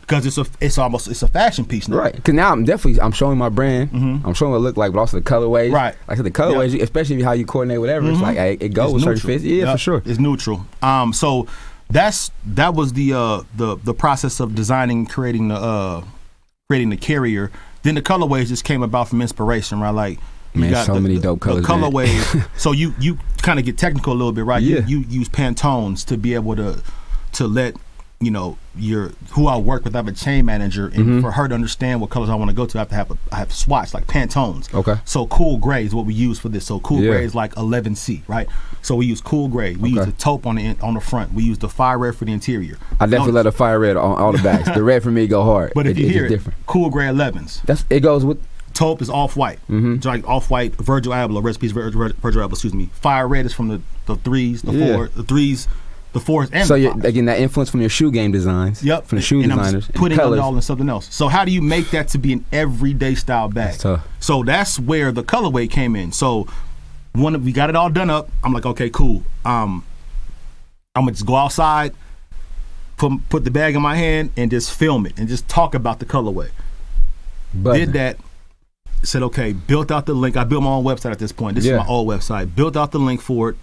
Because it's a fashion piece now. Right. Because now I'm showing my brand. I'm showing what it look like, but also the colorways. Right. Like the colorways, especially how you coordinate whatever. It's like it goes with certain fits. Yeah, for sure. It's neutral. So that was the process of designing, creating the carrier. Then the colorways just came about from inspiration, right? Like, man, got so many dope colors. The colorways. So you kind of get technical a little bit, right? Yeah. You use Pantones to be able to let who I work with. I have a chain manager, and for her to understand what colors I want to go to, I have swatch like Pantones. Okay. So cool gray is what we use for this. So cool gray is like 11C, right? So we use cool gray. We use the taupe on the front. We use the fire red for the interior. I definitely let a fire red on all the bags. The red for me go hard. But if you hear it, different. Cool gray 11s. It goes with. Taupe is off-white. It's like off-white Virgil Abloh, recipes Virgil Abloh, excuse me. Fire red is from the threes, the threes, the fours, and so the you're getting that influence from your shoe game designs. Yep. From the shoe designers. I'm putting it all in something else. So how do you make that to be an everyday style bag? That's tough. So that's where the colorway came in. So when we got it all done up, I'm like, okay, cool. I'm gonna just go outside, put the bag in my hand, and just film it and just talk about the colorway. Did that. Said, okay, built out the link. I built my own website at this point. This is my old website. Built out the link for it.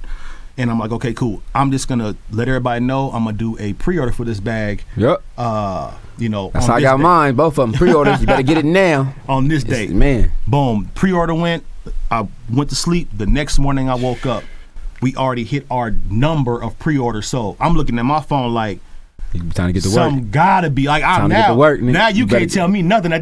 And I'm like, okay, cool. I'm just going to let everybody know I'm going to do a pre-order for this bag. Yep. That's how I got mine. Both of them pre-orders. You better get it now. On this date. Man. Boom. Pre-order went. I went to sleep. The next morning I woke up. We already hit our number of pre-orders sold. I'm looking at my phone like, time to get to work. Some gotta be like I'm now. Work, now you can't tell me nothing. You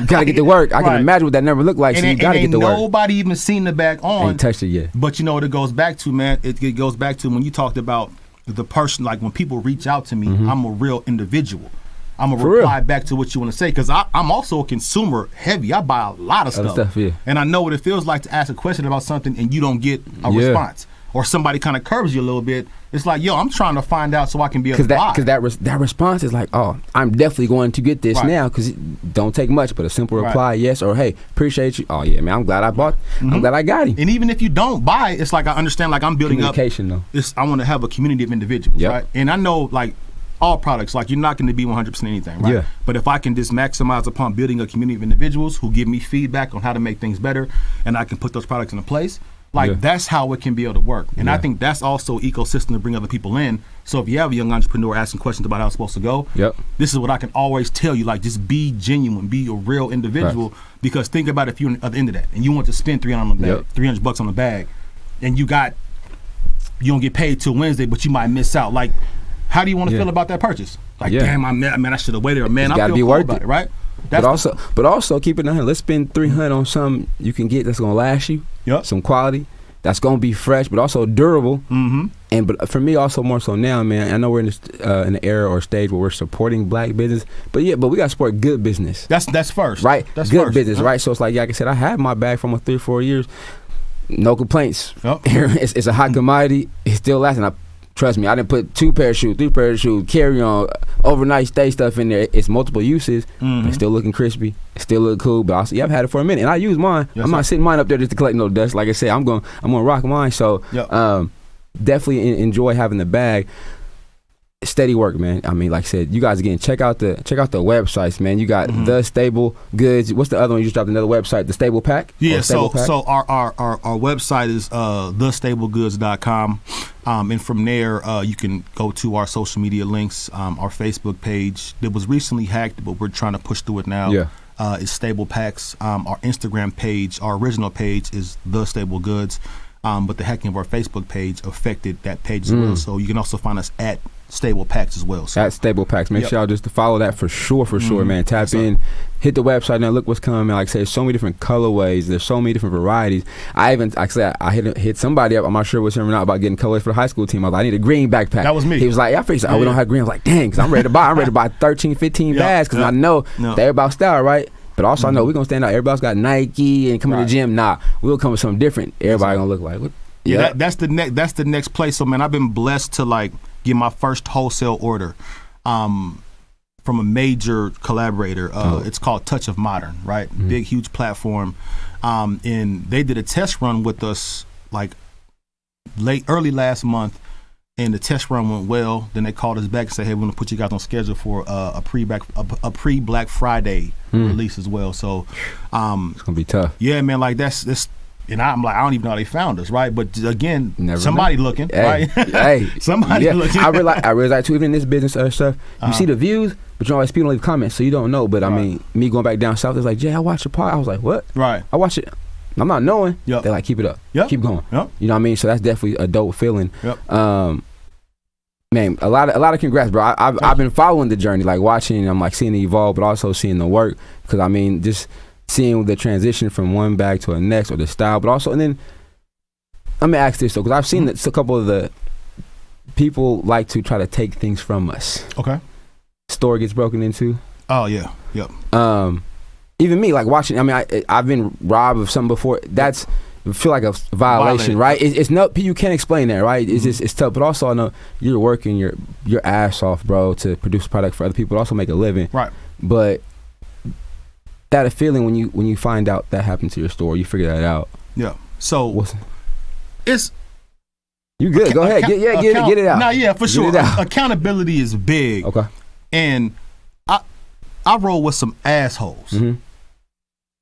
gotta get to work. I can imagine what that number looked like. So you gotta get to work. Nobody even seen the bag on. Ain't touched it yet. But you know what it goes back to, man. It goes back to when you talked about the person. Like when people reach out to me, I'm a real individual. I'm gonna reply back to what you want to say, because I'm also a consumer heavy. I buy a lot of stuff. Yeah. And I know what it feels like to ask a question about something and you don't get a response. or somebody kind of curbs you a little bit, it's like, yo, I'm trying to find out so I can be able to buy. Because that response is like, oh, I'm definitely going to get this now, because it don't take much, but a simple reply, yes, or hey, appreciate you. Oh yeah, man, I'm glad I bought. I'm glad I got him. And even if you don't buy, it's like I understand, like I'm building up. Though. I want to have a community of individuals, right? And I know, like, all products, like, you're not going to be 100% anything, right? Yeah. But if I can just maximize upon building a community of individuals who give me feedback on how to make things better, and I can put those products into place, like, that's how it can be able to work. And I think that's also ecosystem to bring other people in. So if you have a young entrepreneur asking questions about how it's supposed to go, this is what I can always tell you, like, just be genuine, be a real individual, because think about if you're at the end of that and you want to spend $300 on the bag, and you don't get paid till Wednesday, but you might miss out. Like, how do you want to feel about that purchase? Like, damn, I should have waited. Or, man, I feel cool about it, right? But also keep it in. Let's spend $300 on something you can get that's gonna last you. Some quality that's gonna be fresh, but also durable. But for me, also more so now, man. I know we're in an era or stage where we're supporting black business, but we gotta support good business. That's first, right? That's good business, right? So it's like I said, I had my bag for 3 or 4 years, no complaints. It's a hot commodity. It's still lasting. Trust me, I didn't put 2 pair of shoes, 3 pair of shoes, carry on, overnight stay stuff in there. It's multiple uses. But it's still looking crispy. It still look cool. But also, I've had it for a minute, and I use mine. I'm not sitting mine up there just to collect no dust. Like I said, I'm gonna rock mine. So definitely enjoy having the bag. Steady work, man. I mean, like I said, you guys again, check out the websites, man. You got The Stable Goods. What's the other one? You just dropped another website, The Stable Pack. Yeah. So our website is thestablegoods.com. And from there, you can go to our social media links, our Facebook page that was recently hacked, but we're trying to push through it now. It's Stable Packs. Our Instagram page, our original page is The Stable Goods, but the hacking of our Facebook page affected that page as well. So you can also find us at Stable Packs as well. So. At Stable Packs. Make sure y'all just to follow that for sure, man. Tap in, hit the website now, look what's coming, man. Like I said, there's so many different colorways, there's so many different varieties. I hit somebody up, I'm not sure what's him or not, about getting colorways for the high school team. I was like, I need a green backpack. That was me. He was like, I figured, we don't have green. I was like, dang, because I'm ready to buy 13, 15 bags, because I know they're about style, right? But also I know we're going to stand out. Everybody's got Nike and come to the gym. Nah, we'll come with something different. Everybody going to look like, what? That's the next place. So, man, I've been blessed to, like, get my first wholesale order from a major collaborator. It's called Touch of Modern, right? Big, huge platform. And they did a test run with us like early last month, and the test run went well. Then they called us back and said, hey, we're going to put you guys on schedule for a pre-Black Friday release as well. So it's going to be tough. Yeah, man, like that's and I'm like, I don't even know how they found us, right? But again, somebody looking, right? Somebody looking. I realize too, even in this business stuff, you see the views, but you always people leave comments, so you don't know. But I mean, me going back down south, it's like, Jay, I watched your pod. I was like, what? Right. I watched it. I'm not knowing. They're like, keep it up. Keep going. You know what I mean? So that's definitely a dope feeling. Man, a lot of congrats, bro. I've been following the journey, like watching. I'm like seeing it evolve, but also seeing the work. Because I mean, just seeing the transition from one bag to the next, or the style, but also, and then let me ask this though, because I've seen that a couple of the people like to try to take things from us. Okay. Store gets broken into. Oh yeah, yep. Even me, like watching. I mean, I've been robbed of something before. That's feel like a violation, right? It's no, you can't explain that, right? It's just, it's tough. But also, I know you're working your ass off, bro, to produce a product for other people, also make a living, right? But that a feeling when you find out that happened to your store, you figure that out. Yeah. So it's you good. Go ahead. Get it out. No, yeah, for sure. Accountability is big. Okay. And I roll with some assholes who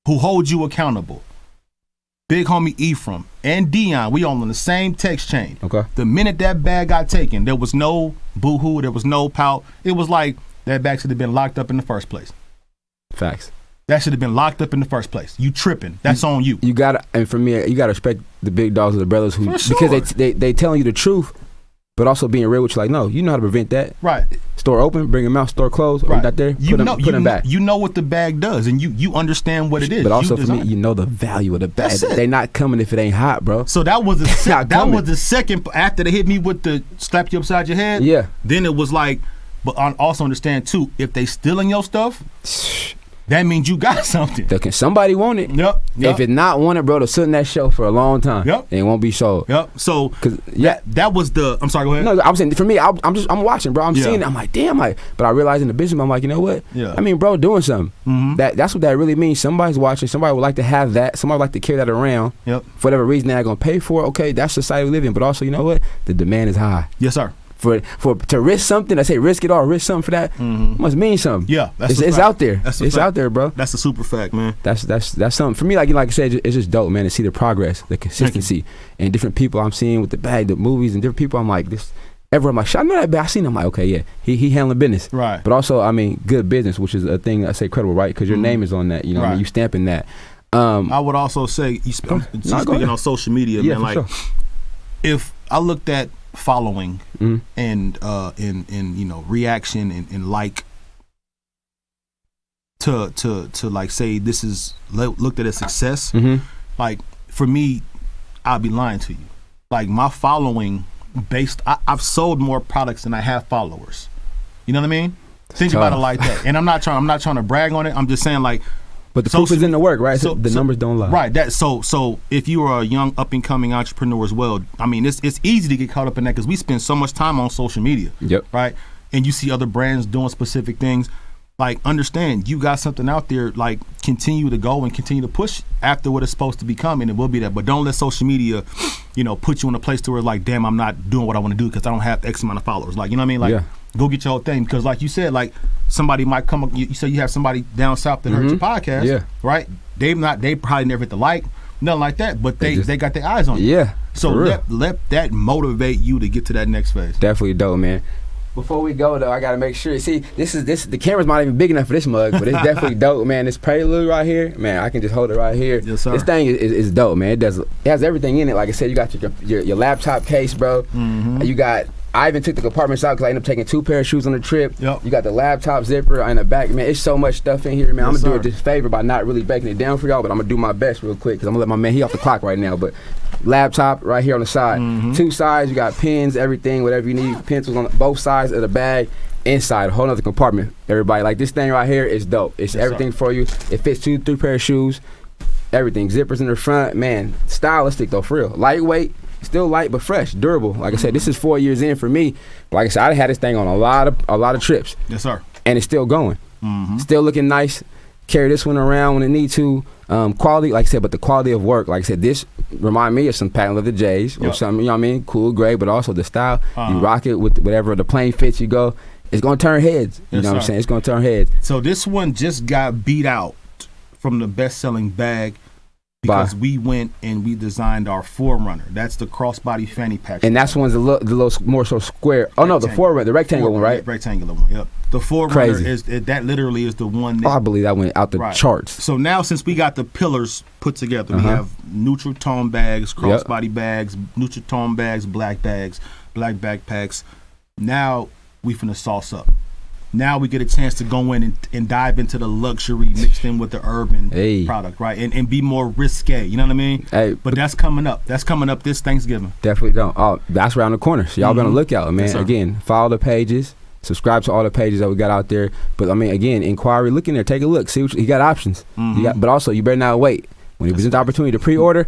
hold you accountable. Big homie Ephraim and Dion, we all on the same text chain. Okay. The minute that bag got taken, there was no boo-hoo, there was no pout. It was like that bag should have been locked up in the first place. Facts. That should have been locked up in the first place. You tripping. That's on you. You gotta, and for me, you gotta respect the big dogs of the brothers who, because they telling you the truth, but also being real with you. Like, no, you know how to prevent that. Right. Store open, bring them out. Store closed. Right. Not there. Put them back. You know what the bag does, and you understand what it is. But also for me, you know the value of the bag. They not coming if it ain't hot, bro. So that was the second after they hit me with the slap you upside your head. Yeah. Then it was like, but I also understand too, if they stealing your stuff. that means you got something. Can somebody want it? Yep. If it's not wanted, bro, it'll sit in that shelf for a long time. Yep. And it won't be sold. Yep. So that was the. I'm sorry. Go ahead. No, I'm saying for me, I'm watching, bro. I'm seeing it. I'm like, damn, but I realize in the business, I'm like, you know what? Yeah. I mean, bro, doing something. That's what that really means. Somebody's watching. Somebody would like to have that. Somebody would like to carry that around. Yep. For whatever reason, they're not gonna pay for it. Okay, that's society we live in. But also, you know what? The demand is high. Yes, sir. To risk something, I say risk it all, risk something for that must mean something. Yeah, it's out there. It's out there, bro. That's a super fact, man. That's something for me. Like I said, it's just dope, man, to see the progress, the consistency, and different people I'm seeing with the bag, the movies, and different people. I'm like this. Everyone, I'm like, I know that bag. I seen him. I'm like, okay, yeah, he handling business, right? But also, I mean, good business, which is a thing I say credible, right? Because your name is on that. You know, right. I mean, you stamping that. I would also say, speaking on social media, man, like if I looked at following and reaction and like to like say this is looked at as success, like for me, I'll be lying to you. Like my following I've sold more products than I have followers. You know what I mean? Think about it like that. And I'm not trying to brag on it. I'm just saying like. But the proof is in the work, right? So the numbers don't lie. Right. So if you are a young up and coming entrepreneur as well, I mean it's easy to get caught up in that because we spend so much time on social media. Yep. Right. And you see other brands doing specific things. Like understand you got something out there. Like continue to go and continue to push after what it's supposed to become, and it will be that. But don't let social media, put you in a place to where like, damn, I'm not doing what I want to do because I don't have X amount of followers. Like you know what I mean? Like go get your whole thing because like you said, like somebody might come up. You say you have somebody down south that heard your podcast, right? They probably never hit the like, nothing like that, but they got their eyes on you. Yeah. So let that motivate you to get to that next phase. Definitely dope, man. Before we go though, I gotta make sure. See, the camera's not even big enough for this mug, but it's definitely dope, man. This Prelude right here, man, I can just hold it right here. Yes, sir. This thing is dope, man. It has everything in it. Like I said, you got your laptop case, bro. You got. I even took the compartments out because I ended up taking 2 pairs of shoes on the trip. Yep. You got the laptop zipper in the back, man. It's so much stuff in here, man. I'm gonna do it this favor by not really breaking it down for y'all, but I'm gonna do my best real quick because I'm gonna let my man. He off the clock right now, but laptop right here on the side. 2 sides. You got pens, everything, whatever you need. Pencils on both sides of the bag. Inside, a whole nother compartment. Everybody, like this thing right here is dope. It's everything for you. It fits 2, 3 pair of shoes. Everything. Zippers in the front, man. Stylistic though, for real. Lightweight. Still light but fresh, durable. Like I said, this is 4 years in for me. Like I said, I had this thing on a lot of trips. Yes, sir. And it's still going. Still looking nice. Carry this one around when it need to. Quality, like I said, but the quality of work. Like I said, this remind me of some patent leather J's or something. You know what I mean? Cool, great, but also the style. You rock it with whatever the plain fits you go. It's gonna turn heads. You know what I'm saying? It's gonna turn heads. So this one just got beat out from the best-selling bag. Because we went and we designed our Forerunner. That's the crossbody fanny pack. And that's one's the little more so square. Oh no, the Forerunner, the rectangle one, right? Rectangular one. Yep. The Forerunner that literally is the one. That, I believe that went out the charts. So now since we got the pillars put together, we have neutral tone bags, crossbody bags, neutral tone bags, black backpacks. Now we finna sauce up. Now we get a chance to go in and dive into the luxury mixed in with the urban product, right? And be more risque, you know what I mean? Hey, but that's coming up. That's coming up this Thanksgiving. Definitely don't. Oh, that's around the corner. So y'all be on the lookout, man. Yes, again, follow the pages. Subscribe to all the pages that we got out there. But I mean, again, inquiry, look in there, take a look. See what you got options. But also, you better not wait. When you present the opportunity to pre-order.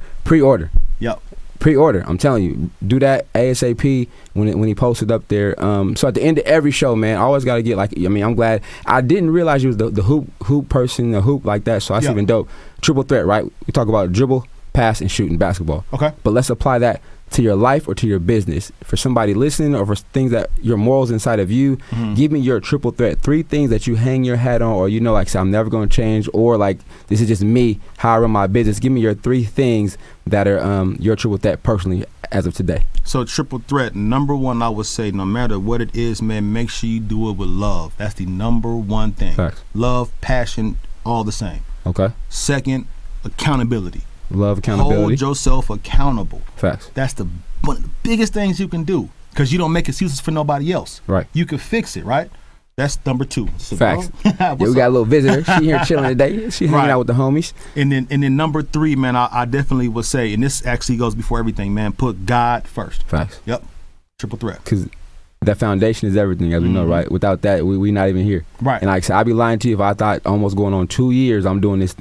Yep. Pre-order. I'm telling you, do that ASAP when he posted up there. So at the end of every show, man, I always got to get I'm glad. I didn't realize you was the hoop person, the hoop like that. So that's even dope. Triple threat, right? We talk about dribble, pass, and shoot in basketball. Okay. But let's apply that to your life or to your business. For somebody listening or for things that your morals inside of you, give me your triple threat. 3 things that you hang your hat on, or like say, I'm never going to change, or like this is just me, how I run my business. Give me your 3 things that are your triple threat personally as of today. So triple threat, number 1, I would say, no matter what it is, man, make sure you do it with love. That's the number 1 thing. Facts. Love, passion, all the same. Okay. Second, accountability. Love, accountability. Hold yourself accountable. Facts. That's one of the biggest things you can do because you don't make excuses for nobody else. Right. You can fix it, right? That's number 2. So, facts. We got a little visitor. She here chilling today. She hanging out with the homies. And then number 3, man, I definitely would say, and this actually goes before everything, man, put God first. Facts. Yep. Triple threat. Because That foundation is everything, as we know, right? Without that, we not even here. Right. And like I said, I'd be lying to you if I thought almost going on 2 years I'm doing this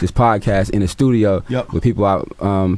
podcast in the studio with people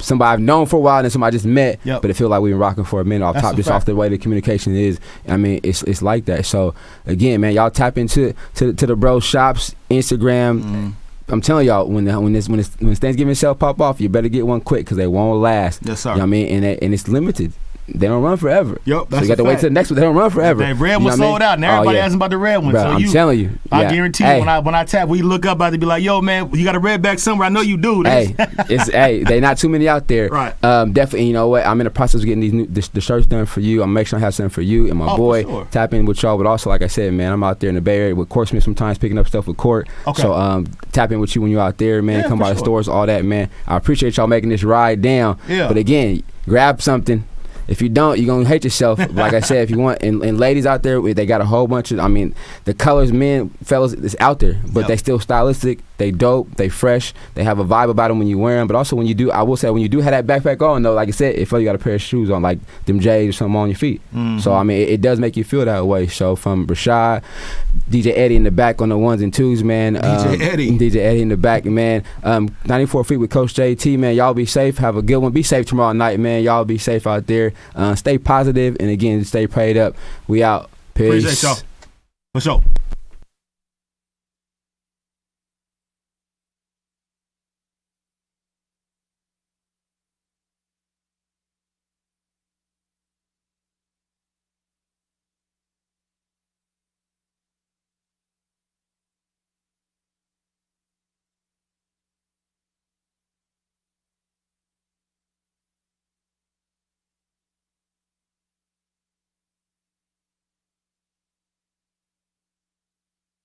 somebody I've known for a while and somebody I just met, but it feels like we've been rocking for a minute off top, just off the way the communication is. I mean, it's like that. So again, man, y'all tap into the bro shops, Instagram. I'm telling y'all, when Thanksgiving sale pop off, you better get one quick because they won't last. Yes, sir. You know what I mean? And it's limited. They don't run forever. Yep, that's so you got to wait till the next one. They don't run forever. The red one sold out, and everybody asking about the red one. Bro, so I'm telling you. I guarantee you, when I tap, we look up, I be like, yo, man, you got a red back somewhere. I know you do. They not too many out there. Right. Definitely, you know what? I'm in the process of getting the shirts done for you. I'm making sure I have something for you and my boy. Sure. Tap in with y'all, but also, like I said, man, I'm out there in the Bay Area with Court Smith sometimes picking up stuff with Court. Okay. So tap in with you when you're out there, man. Come by the stores, all that, man. I appreciate y'all making this ride down. Yeah. But again, grab something. If you don't, you're going to hate yourself. Like I said, if you want, and ladies out there, they got a whole bunch of, I mean, the colors, men, fellas, it's out there, but they still stylistic. They dope. They fresh. They have a vibe about them when you wear them. But also when you do, I will say, when you do have that backpack on, though, like I said, it feels like you got a pair of shoes on, like them J's or something on your feet. So, I mean, it does make you feel that way. So from Rashad, DJ Eddie in the back on the ones and twos, man. DJ Eddie in the back, man. 94 feet with Coach JT, man. Y'all be safe. Have a good one. Be safe tomorrow night, man. Y'all be safe out there. Stay positive, and again, stay prayed up. We out. Peace. Appreciate y'all. For sure.